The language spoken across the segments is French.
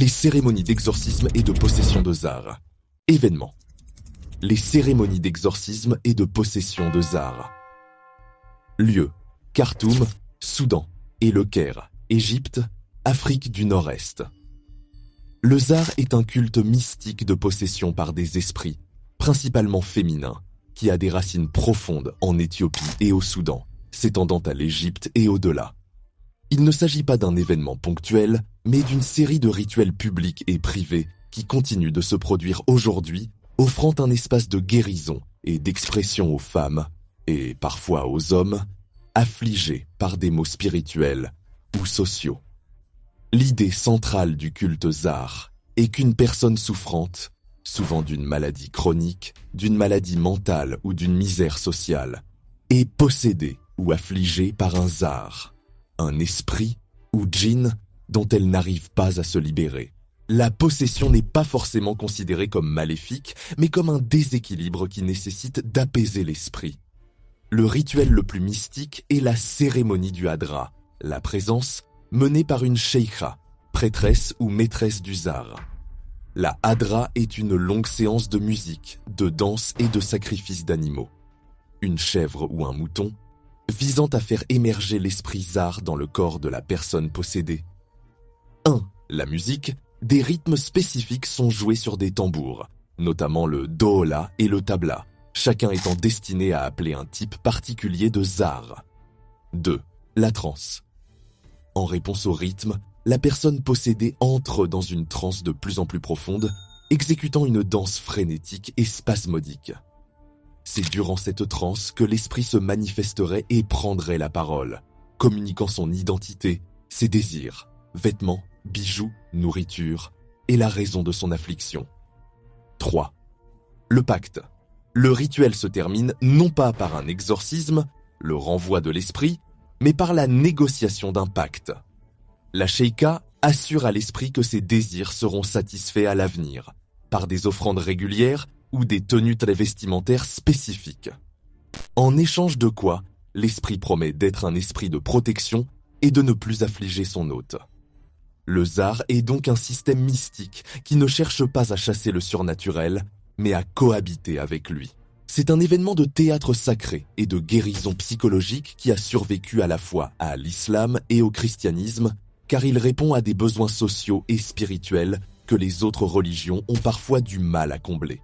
Les cérémonies d'exorcisme et de possession de Zar. Événements. Les cérémonies d'exorcisme et de possession de Zar. Lieu. Khartoum, Soudan, et le Caire, Égypte, Afrique du Nord-Est. Le Zar est un culte mystique de possession par des esprits, principalement féminins, qui a des racines profondes en Éthiopie et au Soudan, s'étendant à l'Égypte et au-delà. Il ne s'agit pas d'un événement ponctuel, mais d'une série de rituels publics et privés qui continuent de se produire aujourd'hui, offrant un espace de guérison et d'expression aux femmes, et parfois aux hommes, affligés par des maux spirituels ou sociaux. L'idée centrale du culte Zar est qu'une personne souffrante, souvent d'une maladie chronique, d'une maladie mentale ou d'une misère sociale, est possédée ou affligée par un Zar, un esprit ou djinn dont elle n'arrive pas à se libérer. La possession n'est pas forcément considérée comme maléfique, mais comme un déséquilibre qui nécessite d'apaiser l'esprit. Le rituel le plus mystique est la cérémonie du Hadra, la présence menée par une sheikha, prêtresse ou maîtresse du Zar. La Hadra est une longue séance de musique, de danse et de sacrifice d'animaux. Une chèvre ou un mouton, visant à faire émerger l'esprit Zar dans le corps de la personne possédée. 1. La musique. Des rythmes spécifiques sont joués sur des tambours, notamment le dohola et le tabla, chacun étant destiné à appeler un type particulier de Zar. 2. La transe. En réponse au rythme, la personne possédée entre dans une transe de plus en plus profonde, exécutant une danse frénétique et spasmodique. C'est durant cette transe que l'esprit se manifesterait et prendrait la parole, communiquant son identité, ses désirs, vêtements, bijoux, nourriture et la raison de son affliction. 3. Le pacte. Le rituel se termine non pas par un exorcisme, le renvoi de l'esprit, mais par la négociation d'un pacte. La sheikha assure à l'esprit que ses désirs seront satisfaits à l'avenir, par des offrandes régulières ou des tenues vestimentaires spécifiques. En échange de quoi, l'esprit promet d'être un esprit de protection et de ne plus affliger son hôte. Le Zar est donc un système mystique qui ne cherche pas à chasser le surnaturel, mais à cohabiter avec lui. C'est un événement de théâtre sacré et de guérison psychologique qui a survécu à la fois à l'islam et au christianisme, car il répond à des besoins sociaux et spirituels que les autres religions ont parfois du mal à combler.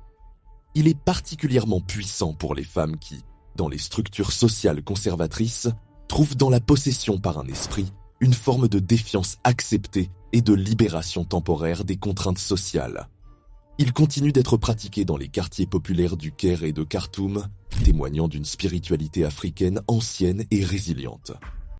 Il est particulièrement puissant pour les femmes qui, dans les structures sociales conservatrices, trouvent dans la possession par un esprit une forme de défiance acceptée et de libération temporaire des contraintes sociales. Il continue d'être pratiqué dans les quartiers populaires du Caire et de Khartoum, témoignant d'une spiritualité africaine ancienne et résiliente.